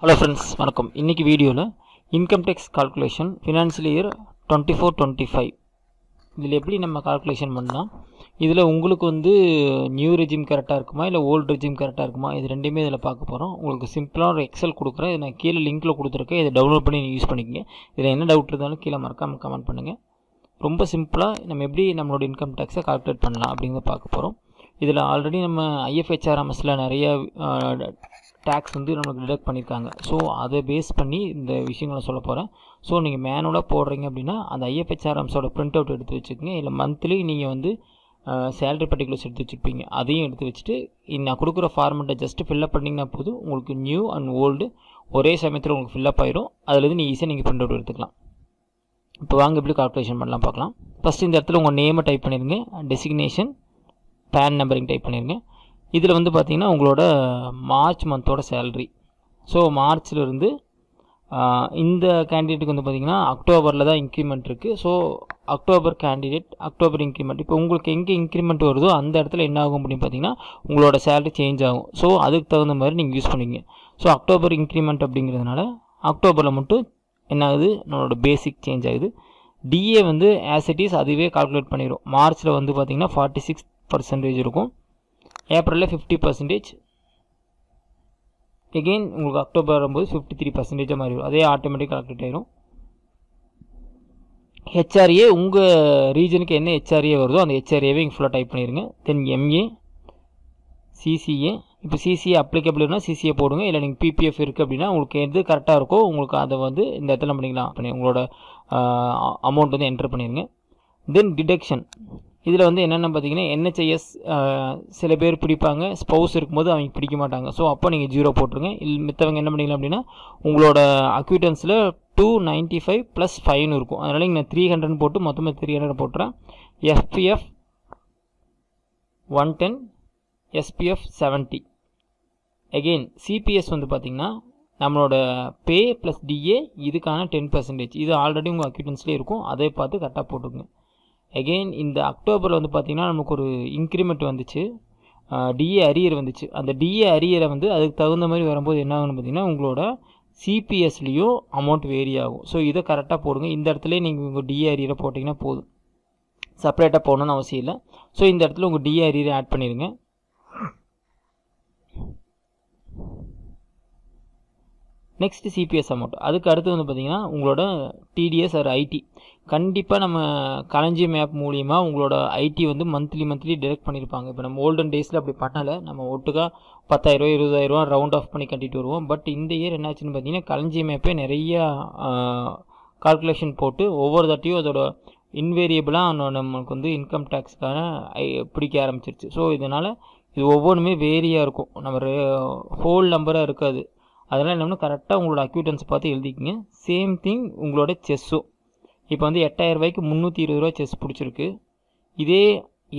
Hello friends, வணக்கம். இன்னைக்கு வீடியோல income tax calculation financial year 24-25 இதில் எப்படி நம்ம கால்குலேஷன் பண்ணலாம், இதில் உங்களுக்கு வந்து நியூ ரெஜிம் கரெக்டாக இருக்குமா இல்லை ஓல்டு ரெஜிம் கரெக்டாக இருக்குமா, இது ரெண்டுமே இதில் பார்க்க போகிறோம். உங்களுக்கு சிம்பிளாக ஒரு எக்ஸல் கொடுக்குறேன், இதை நான் கீழே லிங்க்கில் கொடுத்துருக்கேன், இதை டவுன்லோட் பண்ணி யூஸ் பண்ணிக்கங்க. இதில் என்ன டவுட் இருந்தாலும் கீழே மறக்காமல் கமெண்ட் பண்ணுங்கள். ரொம்ப சிம்பிளாக நம்ம எப்படி நம்மளோட இன்கம் டேக்ஸை கால்குலேட் பண்ணலாம் அப்படிங்கிறத பார்க்க போகிறோம். இதில் ஆல்ரெடி நம்ம IFHRMSல நிறைய டேக்ஸ் வந்து நமக்கு டிடக்ட் பண்ணியிருக்காங்க. ஸோ அதை பேஸ் பண்ணி இந்த விஷயங்களை சொல்ல போகிறேன். ஸோ நீங்கள் மேனுவலாக போடுறீங்க அப்படின்னா அந்த IFHRMSோட பிரிண்ட் அவுட் எடுத்து வச்சுக்கோங்க. இல்லை மந்த்லி நீங்கள் வந்து சேலரி பர்டிகுலர்ஸ் எடுத்து வச்சுருப்பீங்க, அதையும் எடுத்து வச்சுட்டு நான் கொடுக்குற ஃபார்மெட்டை ஜஸ்ட்டு ஃபில்லப் பண்ணிங்கன்னா போதும், உங்களுக்கு நியூ அண்ட் ஓல்டு ஒரே சமயத்தில் உங்களுக்கு ஃபில்லப் ஆயிடும். அதுலேருந்து நீங்கள் ஈஸியாக நீங்கள் பிரிண்ட் அவுட் எடுத்துக்கலாம். இப்போ வாங்க எப்படி கால்குலேஷன் பண்ணலாம் பார்க்கலாம். ஃபஸ்ட்டு இந்த இடத்துல உங்கள் நேமை டைப் பண்ணிடுங்க, டெசிக்னேஷன், பேன் நம்பரிங் டைப் பண்ணிடுங்க. இதில் வந்து பார்த்திங்கன்னா உங்களோட மார்ச் மந்தோட சேலரி. ஸோ மார்ச்லேருந்து இந்த கேண்டிடேட்டுக்கு வந்து பார்த்திங்கன்னா அக்டோபரில் தான் இன்க்ரிமெண்ட் இருக்குது. So October candidate, October increment. இப்போ உங்களுக்கு எங்கே இன்க்ரிமெண்ட் வருதோ அந்த இடத்துல என்ன ஆகும் அப்படின்னு பார்த்தீங்கன்னா உங்களோட சேலரி சேஞ்ச் ஆகும். ஸோ அதுக்கு தகுந்த மாதிரி நீங்கள் யூஸ் பண்ணிங்க. ஸோ அக்டோபர் இன்க்ரிமெண்ட் அப்படிங்கிறதுனால அக்டோபரில் மட்டும் என்ன ஆகுது, நம்மளோட பேசிக் சேஞ்ச் ஆகுது. டிஏ வந்து ஆஸ் இட் இஸ் அதுவே கால்குலேட் பண்ணிடும். மார்ச்சில் வந்து பார்த்திங்கன்னா 46% இருக்கும், ஏப்ரலில் 50%, எகெயின் உங்களுக்கு அக்டோபர் வரும்போது 53% மாறிடும். அதே ஆட்டோமேட்டிக் கால்குலேட் ஆகிடும். ஹெச்ஆர்ஏ உங்கள் ரீஜனுக்கு என்ன ஹெச்ஆர்ஏ வருதோ அந்த ஹெச்ஆர்ஏவை இங்கே ஃபுல்லாக டைப் பண்ணிடுங்க. தென் எம்ஏ, சிசிஏ. இப்போ சிசிஏ அப்ளிகபிள்னா சிசிஏ போடுங்க. இல்லை நீங்கள் பிபிஎஃப் இருக்குது அப்படின்னா உங்களுக்கு எது கரெக்டாக இருக்கோ உங்களுக்கு அதை வந்து இந்த இடத்துல பண்ணிக்கலாம். உங்களோட அமௌண்ட் வந்து என்டர் பண்ணிடுங்க. தென் டிடக்ஷன். இதில் வந்து என்னென்ன பார்த்தீங்கன்னா NHIS சில பேர் பிடிப்பாங்க, ஸ்பௌஸ் இருக்கும்போது அவங்க பிடிக்க மாட்டாங்க. ஸோ அப்போ நீங்கள் 0 போட்டுருங்க. மித்தவங்க என்ன பண்ணிக்கலாம் அப்படின்னா உங்களோட அக்யூட்டன்ஸில் 295 + ஃபைன் இருக்கும். அதனால் இங்கே நான் 300 போட்டு மொத்தமாக 300 போட்டுறேன். FPF 110, SPF 70. எகெயின் சிபிஎஸ் வந்து பார்த்திங்கன்னா நம்மளோட பே ப்ளஸ் டிஏ இதுக்கான 10%. இது ஆல்ரெடி உங்கள் அக்யூட்டன்ஸ்லேயே இருக்கும், அதை பார்த்து கரெக்டாக போட்டுருங்க. எகெயின் இந்த அக்டோபரில் வந்து பார்த்திங்கன்னா நமக்கு ஒரு இன்க்ரிமெண்ட் வந்துச்சு, டிஏ அரியர் வந்துச்சு. அந்த டிஏ அரியரை வந்து அதுக்கு தகுந்த மாதிரி வரும்போது என்ன ஆகுன்னு பார்த்திங்கன்னா உங்களோட சிபிஎஸ்லேயும் அமௌண்ட் வேரி ஆகும். ஸோ இதை கரெக்டாக போடுங்க. இந்த இடத்துல நீங்கள் உங்கள் டிஏ அரியரை போட்டிங்கன்னா போதும், செப்பரேட்டாக போடணுன்னு அவசியம் இல்லை. ஸோ இந்த இடத்துல உங்கள் டிஏ அரியரை ஆட் பண்ணிடுங்க. Next CPS amount. அதுக்கு அடுத்து வந்து பார்த்திங்கன்னா உங்களோட டிடிஎஸ் ஆர் ஐடி. கண்டிப்பாக நம்ம களஞ்சியம் ஆப் மூலிமா உங்களோட ஐடி வந்து மந்த்லி டிடெக்ட் பண்ணியிருப்பாங்க. இப்போ நம்ம ஓல்டன் டேஸில் அப்படி பண்ணலை, நம்ம ஒட்டுக்கா 10,000 20,000 ரவுண்ட் ஆஃப் பண்ணி கட்டிட்டு வருவோம். பட் இந்த இயர் என்னாச்சுன்னு பார்த்தீங்கன்னா களஞ்சியம் ஆப்பே நிறையா கால்குலேஷன் போட்டு ஒவ்வொரு தட்டியும் அதோட இன்வேரியபிளாக நம்மளுக்கு வந்து இன்கம் டேக்ஸ்க்கான பிடிக்க ஆரம்பிச்சிருச்சு. ஸோ இதனால் இது ஒவ்வொன்றுமே வேரியாக இருக்கும், நம்ம ஹோல் நம்பராக இருக்காது. அதனால் என்ன கரெக்டாக உங்களோட அக்யூட்டன்ஸ் பார்த்து எழுதிக்கிங்க. சேம் திங் உங்களோட செஸ்ஸும். இப்போ வந்து 8,000 ரூபாய்க்கு 320 ரூபா செஸ் பிடிச்சிருக்கு. இதே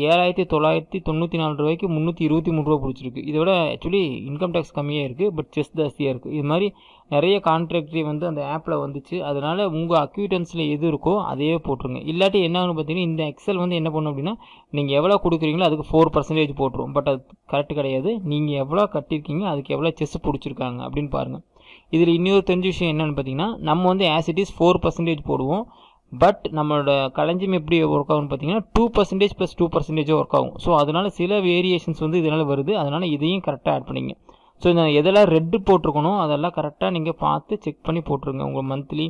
7,994 ரூபாய்க்கு 323 ரூபா பிடிச்சிருக்கு. இதை விட ஆக்சுவலி இன்கம் டேக்ஸ் கம்மியாக இருக்குது, பட் செஸ் ஜாஸ்தியாக இருக்குது. இது மாதிரி நிறைய கான்ட்ராக்டரி வந்து அந்த ஆப்பில் வந்துச்சு. அதனால் உங்கள் அக்யூட்டன்ஸில் எது இருக்கோ அதையே போட்டுருங்க. இல்லாட்டி என்ன ஆகுன்னு பார்த்தீங்கன்னா இந்த எக்ஸல் வந்து என்ன பண்ணும் அப்படின்னா நீங்கள் எவ்வளோ கொடுக்குறீங்களோ அதுக்கு 4% போட்டுரும். பட் அது கரெக்ட் கிடையாது. நீங்கள் எவ்வளோ கட்டியிருக்கீங்க அதுக்கு எவ்வளோ செஸ் பிடிச்சிருக்காங்க அப்படின்னு பாருங்கள். இதில் இன்னொரு தெரிஞ்ச விஷயம் என்னென்னு பார்த்தீங்கன்னா நம்ம வந்து ஆஸ் இட் இஸ் 4% போடுவோம். பட் நம்மளோட களஞ்சியம் எப்படி ஒர்க் ஆகும்னு பார்த்தீங்கன்னா 2% + 2% ஒர்க் ஆகும். ஸோ அதனால் சில வேரியேஷன்ஸ் வந்து இதனால் வருது. அதனால் இதையும் கரெக்டாக ஆட் பண்ணிங்க. ஸோ இந்த எதெல்லாம் ரெட்டு போட்டிருக்கணும் அதெல்லாம் கரெக்டாக நீங்கள் பார்த்து செக் பண்ணி போட்டுருங்க. உங்கள் மந்த்லி,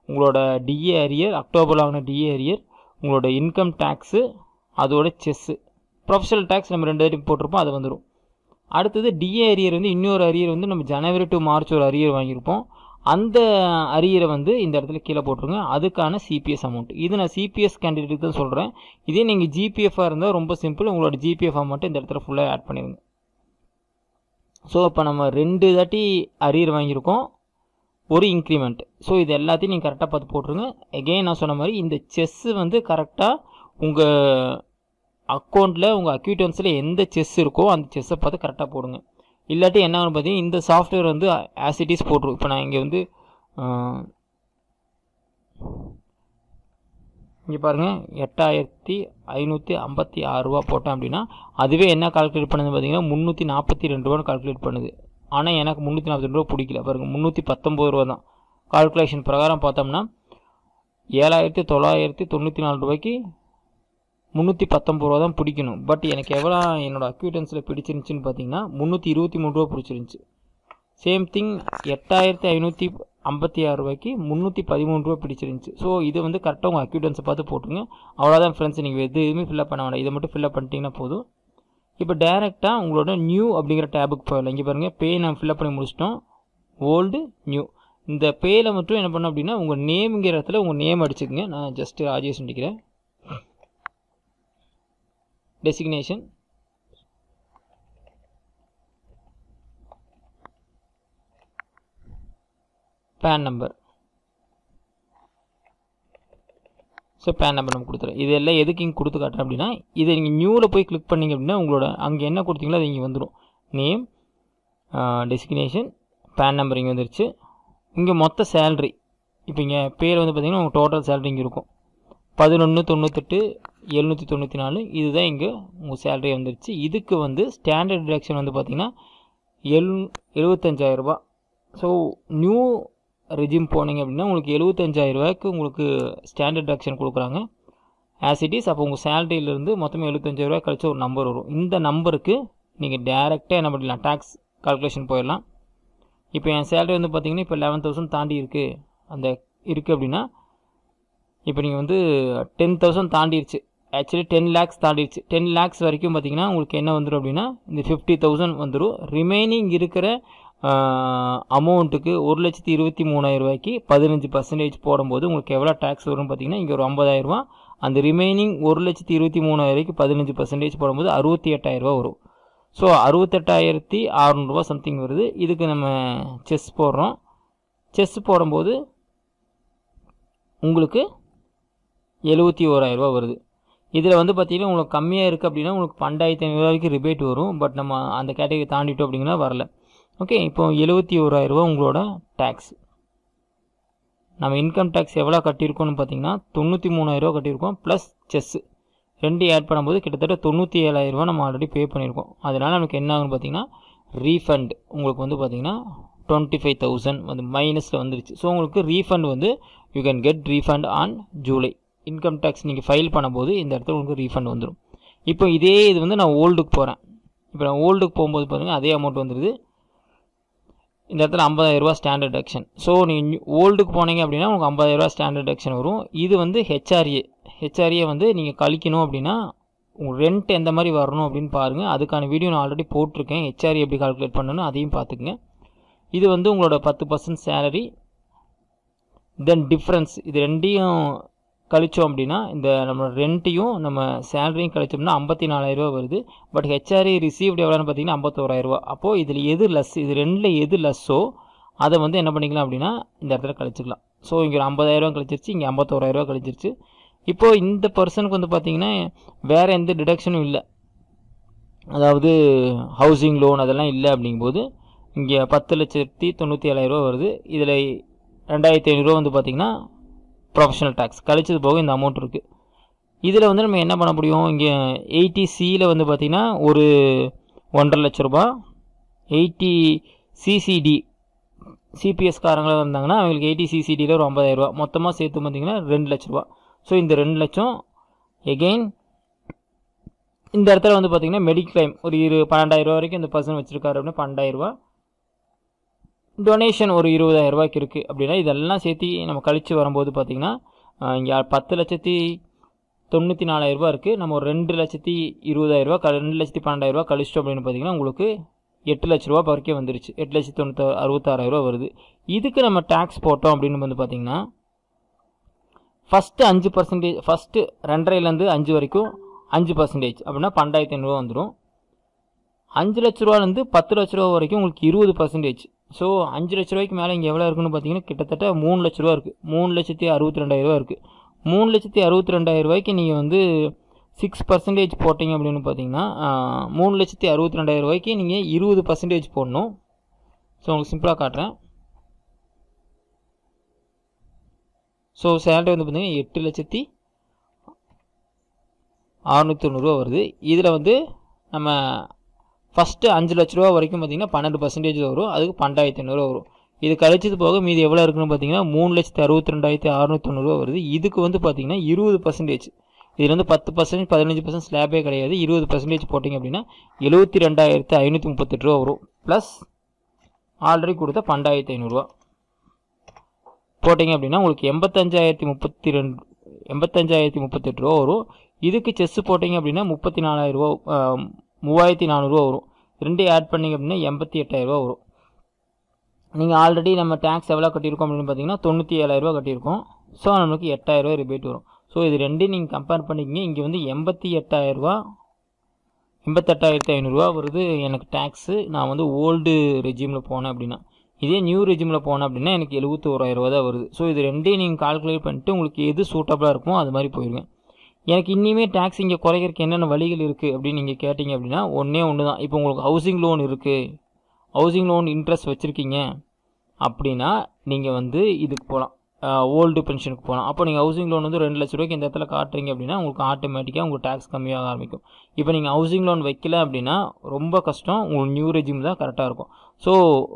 உங்களோட டிஏ அரியர், அக்டோபரில் ஆகின டிஏ அரியர், உங்களோட இன்கம் டேக்ஸு, அதோட செஸ்ஸு, ப்ரொஃபஷனல் டேக்ஸ் நம்ம 2 தாட்டி போட்டிருப்போம், அது வந்துடும். அடுத்தது டிஏ அரியர் வந்து இன்னொரு அரியர் வந்து நம்ம ஜனவரி டு மார்ச் ஒரு அரியர் வாங்கியிருப்போம். அந்த அரியரை வந்து இந்த இடத்துல கீழே போட்டுருங்க. அதுக்கான சிபிஎஸ் அமௌண்ட். இது நான் சிபிஎஸ் கேண்டிடேட்டுக்கு தான் சொல்கிறேன். இதே நீங்கள் ஜிபிஎஃபாக இருந்தால் ரொம்ப சிம்பிள், உங்களோட ஜிபிஎஃப் அமௌண்ட்டு இந்த இடத்துல ஃபுல்லாக ஆட் பண்ணிடுங்க. ஸோ இப்போ நம்ம 2 தாட்டி அரியர் வாங்கியிருக்கோம், ஒரு இன்க்ரிமெண்ட். ஸோ இது எல்லாத்தையும் நீங்கள் கரெக்டாக பார்த்து போட்டுருங்க. எகெயின் நான் சொன்ன மாதிரி இந்த செஸ்ஸு வந்து கரெக்டாக உங்கள் அக்கௌண்ட்டில் உங்கள் அக்யூட்டன்ஸில் எந்த செஸ் இருக்கோ அந்த செஸ்ஸை பார்த்து கரெக்டாக போடுங்க. இல்லாட்டி என்ன ஆகும் பார்த்தீங்கன்னா இந்த சாஃப்ட்வேர் வந்து ஆஸ் இட் இஸ் போட்டுரும். இப்போ நான் இங்கே வந்து இங்கே பாருங்கள் 8,556 ரூபா போட்டேன் அப்படின்னா அதுவே என்ன கால்குலேட் பண்ணுது பார்த்தீங்கன்னா 342 ரூபான்னு கால்குலேட் பண்ணுது. ஆனால் எனக்கு 342 ரூபா பிடிக்கல பாருங்கள், 319 ரூபா தான். கால்குலேஷன் பிரகாரம் பார்த்தோம்னா 7,994 ரூபாய்க்கு 319 ரூபா தான் பிடிக்கணும். பட் எனக்கு எவ்வளோ என்னோடய அக்யூட்டன்ஸில் பிடிச்சிருந்துச்சின்னு பார்த்தீங்கன்னா 323 ரூபா பிடிச்சிருந்துச்சி. சேம் திங் 8,556 ரூபாய்க்கு 313 ரூபா பிடிச்சிருந்துச்சி. ஸோ இது வந்து கரெக்டாக உங்கள் அக்யூட்டன்ஸை பார்த்து போட்டுருங்க. அவ்வளோதான் ஃப்ரெண்ட்ஸ், நீங்கள் எதுவுமே ஃபில்அப் பண்ண வேண்டாம், இதை மட்டும் ஃபில்அப் பண்ணிட்டீங்கன்னா போதும். இப்போ டேரெக்டாக உங்களோட நியூ அப்படிங்கிற டேபுக்கு போயிடலாம். இங்கே பாருங்கள், பே நம்ம ஃபில்அப் பண்ணி முடிச்சிட்டோம். ஓல்டு நியூ, இந்த பேயில் மட்டும் என்ன பண்ணோம் அப்படின்னா உங்கள் நேம்ங்கிற இடத்துல உங்கள் நேம் அடிச்சுக்கோங்க. நான் ஜஸ்ட்டு ராஜேஷ் அடிக்கிறேன். Designation, PAN number. So PAN number நம்ம கொடுத்துறேன். இது எல்லாம் எதுக்கு இங்கே கொடுத்து காட்டுறேன் அப்படின்னா, இதை நீங்கள் நியூவில் போய் கிளிக் பண்ணிங்க அப்படின்னா உங்களோட அங்கே என்ன கொடுத்தீங்களோ அது இங்கே வந்துடும். நேம், டெசிக்னேஷன், பேன் நம்பர் இங்கே வந்துருச்சு. இங்கே மொத்த சேல்ரி, இப்போ இங்கே பேர் வந்து பார்த்திங்கன்னா உங்கள் டோட்டல் சேல்ரி இங்கே இருக்கும் 11,98,794. இதுதான் இங்கே உங்கள் சேல்ரி வந்துருச்சு. இதுக்கு வந்து ஸ்டாண்டர்ட் டிடக்ஷன் வந்து பார்த்திங்கன்னா 75,000 ரூபா. ஸோ நியூ ரெஜிம் போனீங்க அப்படின்னா உங்களுக்கு 75,000 ரூபாய்க்கு உங்களுக்கு ஸ்டாண்டர்ட் டிடக்ஷன் கொடுக்குறாங்க ஆஸ் இட் இஸ். அப்போ உங்கள் சேலரியிலேருந்து மொத்தமாக 75,000 ரூபாய் கழிச்சு ஒரு நம்பர் வரும். இந்த நம்பருக்கு நீங்கள் டேரெக்டாக என்ன பண்ணிடலாம், டேக்ஸ் கால்குலேஷன் போயிடலாம். இப்போ என் சேலரி வந்து பார்த்திங்கன்னா இப்போ 11,000 தாண்டி இருக்குது அப்படின்னா, இப்போ நீங்கள் வந்து 10,000 தாண்டிடுச்சு, ஆக்சுவலி 10 lakhs தாண்டிடுச்சு. 10 lakhs வரைக்கும் பார்த்திங்கன்னா உங்களுக்கு என்ன வந்துடும் அப்படின்னா இந்த 50,000 வந்துடும். ரிமைனிங் இருக்கிற அமௌண்ட்டுக்கு 1,23,000 ரூபாய்க்கு 15% போடும்போது உங்களுக்கு எவ்வளோ டேக்ஸ் வரும்னு பார்த்தீங்கன்னா இங்கே ஒரு 50,000 ரூபா. அந்த ரிமைனிங் 1,23,000 ரூபாய்க்கு 15% போடும்போது 68,000 ரூபா வரும். ஸோ 68,600 ரூபா சம்திங் வருது. இதுக்கு நம்ம செஸ் போடுறோம். செஸ் போடும்போது உங்களுக்கு 71,000 ரூபா வருது. இதில் வந்து பார்த்திங்கன்னா உங்களுக்கு கம்மியாக இருக்குது அப்படின்னா உங்களுக்கு 12,500 ரூபாய்க்கு ரிபேட் வரும். பட் நம்ம அந்த கேட்டகரி தாண்டிட்டோம் அப்படிங்கன்னா வரல. ஓகே, இப்போ 71,000 ரூபா உங்களோட டேக்ஸ். நம்ம இன்கம் டேக்ஸ் எவ்வளோ கட்டியிருக்கோம்னு பார்த்தீங்கன்னா 93,000 ரூபா கட்டியிருக்கோம். ப்ளஸ் செஸ்ஸு ரெண்டு ஆட் பண்ணும்போது கிட்டத்தட்ட 97,000 ரூபா நம்ம ஆல்ரெடி பே பண்ணியிருக்கோம். அதனால் நமக்கு என்ன ஆகுன்னு பார்த்தீங்கன்னா ரீஃபண்ட் உங்களுக்கு வந்து பார்த்திங்கன்னா 25,000 வந்து மைனஸில் வந்துருச்சு. ஸோ உங்களுக்கு ரீஃபண்ட் வந்து you can get refund on July. Income tax நீங்கள் ஃபைல் பண்ணும்போது இந்த இடத்துல உங்களுக்கு ரீஃபண்ட் வந்துடும். இப்போ இதே இது வந்து நான் ஓல்டுக்கு போகிறேன். இப்போ நான் ஓல்டுக்கு போகும்போது பார்த்தீங்கன்னா அதே அமௌண்ட் வந்துடுது. இந்த இடத்துல 50,000 ரூபா ஸ்டாண்டர்ட் டிடக்ஷன். ஸோ நீங்கள் ஓல்டுக்கு போனீங்க அப்படின்னா உங்களுக்கு 50,000 ரூபா ஸ்டாண்டர்ட் டிடக்ஷன் வரும். இது வந்து ஹெச்ஆர்ஏ வந்து நீங்கள் கழிக்கணும் அப்படின்னா உங்கள் ரெண்ட் எந்த மாதிரி வரணும் அப்படின்னு பாருங்கள். அதுக்கான வீடியோ நான் ஆல்ரெடி போட்டிருக்கேன். ஹெச்ஆர்ஏ எப்படி கால்குலேட் பண்ணணும் அதையும் பார்த்துக்குங்க. இது வந்து உங்களோட 10% சேலரி, தென் டிஃப்ரென்ஸ் இது ரெண்டையும் கழிச்சோம் அப்படின்னா இந்த நம்ம ரெண்ட்டையும் நம்ம சேலரியும் கழிச்சோம்னா 54,000 ரூபா வருது. பட் ஹெச்ஆர்ஏ ரிசீவ்டு எவ்வளோன்னு பார்த்தீங்கன்னா 51,000 ரூபா. அப்போது இதில் எது லெஸ், இது ரெண்டில் எது லெஸ்ஸோ அதை வந்து என்ன பண்ணிக்கலாம் அப்படின்னா இந்த இடத்துல கழிச்சிக்கலாம். ஸோ இங்கே ஒரு 50,000 ரூபா கழிச்சிருச்சு, இங்கே 51,000 ரூபா கழிச்சிருச்சு. இப்போது இந்த பர்சனுக்கு வந்து பார்த்திங்கன்னா வேறு எந்த டிடக்ஷனும் இல்லை, அதாவது ஹவுசிங் லோன் அதெல்லாம் இல்லை. அப்படிங்கும்போது இங்கே 10,97,000 ரூபா வருது. இதில் 2,500 ரூபா வந்து பார்த்திங்கன்னா ப்ரொஃபஷனல் டேக்ஸ் கழிச்சது போக இந்த அமௌண்ட் இருக்குது. இதில் வந்து நம்ம என்ன பண்ண முடியும், இங்கே 80Cயில் வந்து பார்த்திங்கன்னா ஒரு 1.5 லட்ச ரூபா, 80CCD சிபிஎஸ் காரங்களாக இருந்தாங்கன்னா அவங்களுக்கு 80CCDயில் ஒரு 50,000 ரூபா, மொத்தமாக சேர்த்து பார்த்திங்கன்னா 2 லட்ச ரூபா. ஸோ இந்த 2 லட்சம் எகெயின் இந்த இடத்துல வந்து பார்த்திங்கன்னா மெடிக்ளைம் ஒரு 12,000 ரூபா வரைக்கும் இந்த பர்சன் வச்சுருக்காரு அப்படின்னா 12,000 ரூபா. டொனேஷன் ஒரு 20,000 ரூபாய்க்கு இருக்குது அப்படின்னா இதெல்லாம் சேர்த்து நம்ம கழித்து வரும்போது பார்த்திங்கன்னா இங்கே 10,94,000 ரூபா இருக்குது. நம்ம ஒரு 2,20,000 ரூபா 2,12,000 ரூபா கழிச்சிட்டோம் அப்படின்னு பார்த்திங்கன்னா உங்களுக்கு 8 லட்ச ரூபா வரைக்கும் வந்துருச்சு. 8,66,000 ரூபா வருது. இதுக்கு நம்ம டேக்ஸ் போட்டோம் அப்படின்னு வந்து பார்த்திங்கன்னா ஃபஸ்ட்டு 5%, ஃபஸ்ட்டு 2.5லேருந்து 5 வரைக்கும் 5% அப்படின்னா 12,500 ரூபா வந்துடும். 5 லட்ச ரூபாலேருந்து 10 லட்ச ரூபா வரைக்கும் உங்களுக்கு 20%. ஸோ 5 லட்ச ரூபாய்க்கு மேலே இங்கே எவ்வளோ இருக்குன்னு பார்த்தீங்கன்னா கிட்டத்தட்ட 3 லட்ச ரூபா இருக்குது. 3,62,000 ரூபா இருக்குது. 3,62,000 ரூபாய்க்கு நீங்கள் வந்து 6% போட்டிங்க அப்படின்னு பார்த்தீங்கன்னா 3,62,000 ரூபாய்க்கு நீங்கள் 20% போடணும். ஸோ உங்களுக்கு சிம்பிளாக காட்டுறேன். ஸோ சேலரி வந்து பார்த்தீங்கன்னா 8,690,000 ரூபா வருது. இதில் வந்து நம்ம ஃபஸ்ட்டு 5 லட்ச ரூபா வரைக்கும் பார்த்தீங்கன்னா 12% வரும். அதுக்கு 12,500 வரும். இது கழிச்சது போக மீதி எவ்வளோ இருக்குன்னு பார்த்தீங்கன்னா 3,62,690 வருது. இதுக்கு வந்து பார்த்தீங்கன்னா 20%. இதில் வந்து 10%, 15% ஸ்லாபே கிடையாது. 20% போட்டிங்க அப்படின்னா 72,538 வரும். ப்ளஸ் ஆல்ரெடி கொடுத்த 12,500 போட்டிங்க அப்படின்னா உங்களுக்கு 85,038 வரும். இதுக்கு செஸ் போட்டிங்க அப்படின்னா 34,000 வரும். ரெண்டையும் ஆட் பண்ணிங்க அப்படின்னா 88,000 வரும். நீங்கள் ஆல்ரெடி நம்ம டேக்ஸ் எவ்வளோ கட்டியிருக்கோம் அப்படின்னு பார்த்தீங்கன்னா 97,000 கட்டியிருக்கோம். ஸோ நம்மளுக்கு 8,000 ரிபேட் வரும். ஸோ இது ரெண்டையும் நீங்கள் கம்பேர் பண்ணிக்கிங்க. இங்கே வந்து 88,500 வருது எனக்கு டேக்ஸு. நான் வந்து ஓல்டு ரெஜிமில் போனேன் அப்படின்னா. இதே நியூ ரெஜிமில் போனேன் அப்படின்னா எனக்கு 71,000 தான் வருது. ஸோ இது ரெண்டையும் நீங்கள் கால்குலேட் பண்ணிட்டு உங்களுக்கு எது சூட்டபுளாக இருக்குமோ அது மாதிரி போயிருங்க. எனக்கு இன்னுமே டேக்ஸ் இங்கே குறைக்கிறதுக்கு என்னென்ன வழிகள் இருக்குது அப்படின்னு நீங்கள் கேட்டிங்க அப்படின்னா ஒன்று தான். இப்போ உங்களுக்கு ஹவுசிங் லோன் இருக்குது, ஹவுசிங் லோன் இன்ட்ரெஸ்ட் வச்சுருக்கீங்க அப்படின்னா நீங்கள் வந்து இதுக்கு போகலாம், ஓல்டு பென்ஷனுக்கு போகலாம். அப்போ நீங்கள் ஹவுசிங் லோன் வந்து 2 லட்ச ரூபாய்க்கு இந்த இடத்துல காட்டுறீங்க அப்படின்னா உங்களுக்கு ஆட்டோமேட்டிக்காக உங்களுக்கு டேக்ஸ் கம்மியாக ஆரம்பிக்கும். இப்போ நீங்கள் ஹவுசிங் லோன் வைக்கல அப்படின்னா ரொம்ப கஷ்டம். உங்களுக்கு நியூ ரெஜிம் தான் கரெக்டாக இருக்கும். ஸோ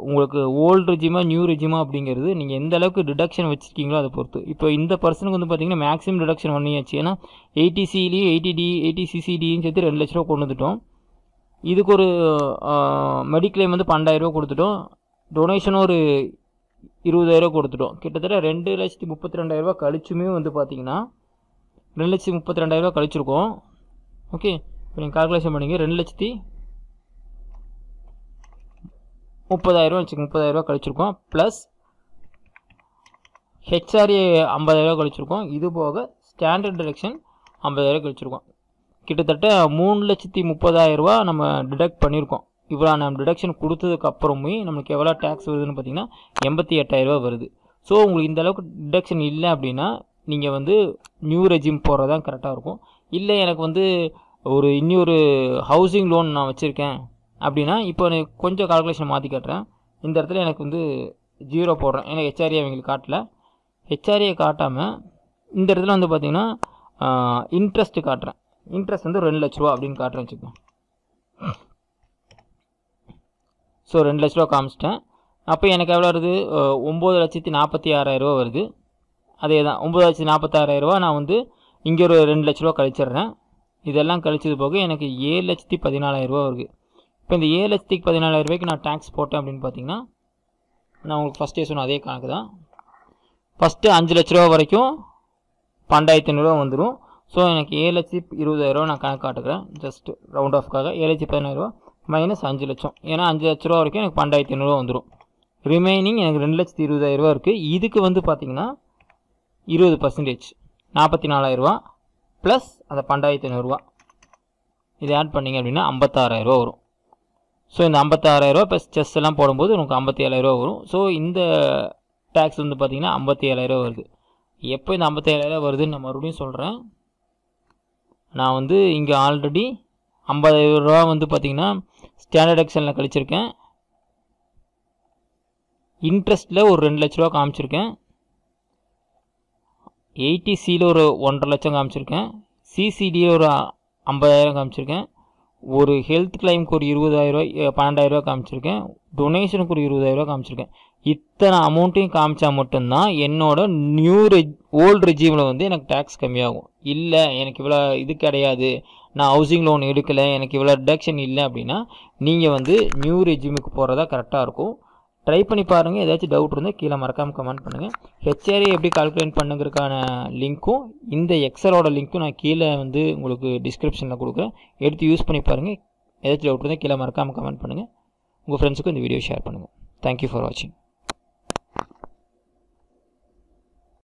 உங்களுக்கு ஓல்டு ரெஜிமா நியூ ரெஜிமா அப்படிங்கிறது நீங்கள் எந்த அளவுக்கு டிடக்ஷன் வச்சுருக்கீங்களோ அதை பொறுத்து. இப்போ இந்த பர்சனுக்கு வந்து பார்த்தீங்கன்னா மேக்ஸிமம் டிடக்ஷன் பண்ணியாச்சு. ஏன்னா 80Cலையும் 80D 80CCDயும் சேர்த்து 2 லட்ச ரூபா கொண்டு வந்துட்டோம். இதுக்கு ஒரு மெடிக்ளைம் வந்து 12,000 கொடுத்துட்டோம். டொனேஷனும் ஒரு 20,000 கொடுத்துட்டோம். கிட்டத்தட்ட 2,32,000 கழிச்சுமே வந்து பார்த்தீங்கன்னா 2,32,000 கழிச்சிருக்கோம். ஓகே, இப்போ நீங்கள் கால்குலேஷன் பண்ணிங்க. 2,30,000 வச்சுக்கோங்க. 30,000 கழிச்சிருக்கோம். Plus HRA 50,000 கழிச்சிருக்கோம். இது போக ஸ்டாண்டர்ட் டிடக்ஷன் 50,000 கழிச்சிருக்கோம். கிட்டத்தட்ட 3,30,000 நம்ம டிடக்ட் பண்ணியிருக்கோம். இவ்வளோ நம்ம டிடக்ஷன் கொடுத்ததுக்கப்புறமே நம்மளுக்கு எவ்வளோ டேக்ஸ் வருதுன்னு பார்த்தீங்கன்னா 88,000 வருது. ஸோ உங்களுக்கு இந்த அளவுக்கு டிடக்ஷன் இல்லை அப்படின்னா நீங்கள் வந்து நியூ ரெஜிம் போகிறது தான் கரெக்டாக இருக்கும். இல்லை எனக்கு வந்து இன்னொரு ஹவுசிங் லோன் நான் வச்சுருக்கேன் அப்படின்னா இப்போ எனக்கு கொஞ்சம் கால்குலேஷன் மாற்றி காட்டுறேன். இந்த இடத்துல எனக்கு வந்து 0 போடுறேன். ஏன்னா ஹெச்ஆர்ஏ அவங்களுக்கு காட்டல. ஹெச்ஆர்ஏ காட்டாமல் இந்த இடத்துல வந்து பார்த்தீங்கன்னா இன்ட்ரெஸ்ட்டு காட்டுறேன். இன்ட்ரெஸ்ட் வந்து 2 லட்ச ரூபா அப்படின்னு காட்டுறேன் வச்சுக்கோங்க. ஸோ 2 லட்ச ரூபா காமிச்சிட்டேன். அப்போ எனக்கு எவ்வளோ வருது? 9,46,000 வருது. அதே தான் 9,46,000 நான் வந்து இங்கே ஒரு 2 லட்ச ரூபா கழிச்சிட்றேன். இதெல்லாம் கழிச்சது போக எனக்கு 7,14,000 வருது. இப்போ இந்த 7,14,000 நான் டேக்ஸ் போட்டேன் அப்படின்னு பார்த்தீங்கன்னா நான் உங்களுக்கு ஃபஸ்ட்டே சொன்ன அதே கணக்கு தான். ஃபஸ்ட்டு 5 லட்ச ரூபா வரைக்கும் 12,500 வந்துடும். ஸோ எனக்கு 7,20,000 நான் கணக்கு காட்டுக்கிறேன். ஜஸ்ட் ரவுண்ட் ஆஃப்காக 7,14,000 மைனஸ் 5 லட்சம். ஏன்னா 5 லட்ச ரூபா வரைக்கும் எனக்கு 12,500 வந்துடும். ரிமைனிங் எனக்கு 2,20,000 இருக்குது. இதுக்கு வந்து பார்த்தீங்கன்னா 20% 44,000 ப்ளஸ் அந்த 12,500 இது ஆட் பண்ணிங்க அப்படின்னா 56,000 வரும். ஸோ இந்த 56,000 ப்ளஸ் செஸ் எல்லாம் போடும்போது உங்களுக்கு 57,000 வரும். ஸோ இந்த டேக்ஸ் வந்து பார்த்தீங்கன்னா 57,000 வருது. எப்போ இந்த 57,000 வருதுன்னு நான் மறுபடியும் சொல்கிறேன். நான் வந்து இங்கே ஆல்ரெடி 50,000 வந்து பார்த்தீங்கன்னா ஸ்டாண்டர்ட் டிடக்ஷனில் கழிச்சிருக்கேன். இன்ட்ரெஸ்ட்டில் ஒரு 2 லட்ச ரூபா காமிச்சிருக்கேன். 80Cயில் ஒரு 1,50,000 லட்சம் காமிச்சிருக்கேன். CCDயில் ஒரு 50,000 காமிச்சிருக்கேன். ஒரு ஹெல்த் கிளைமுக்கு ஒரு 20,000 12,000 காமிச்சிருக்கேன். டொனேஷனுக்கு ஒரு 20,000 காமிச்சிருக்கேன். இத்தனை அமௌண்ட்டையும் காமிச்சா மட்டும்தான் என்னோட ஓல்டு ரெஜிமில் வந்து எனக்கு டேக்ஸ் கம்மியாகும். இல்லை எனக்கு இவ்வளோ இது கிடையாது, நான் ஹவுசிங் லோன் எடுக்கலை, எனக்கு இவ்வளோ டிடக்ஷன் இல்லை அப்படின்னா நீங்கள் வந்து நியூ ரெஜிமுக்கு போகிறதா கரெக்டாக இருக்கும். ட்ரை பண்ணி பாருங்கள். ஏதாச்சும் டவுட் இருந்தால் கீழே மறக்காமல் கமெண்ட் பண்ணுங்கள். ஹெச்ஆர்ஏ எப்படி கால்குலேட் பண்ணுங்கிறதுக்கான லிங்க்கும் இந்த எக்ஸலோட லிங்க்கும் நான் கீழே வந்து உங்களுக்கு டிஸ்கிரிப்ஷனில் கொடுக்குறேன். எடுத்து யூஸ் பண்ணி பாருங்கள். ஏதாச்சும் டவுட் இருந்தால் கீழே மறக்காமல் கமெண்ட் பண்ணுங்கள். உங்கள் ஃப்ரெண்ட்ஸுக்கும் இந்த வீடியோ ஷேர் பண்ணுங்கள். தேங்க்யூ ஃபார் வாட்சிங்.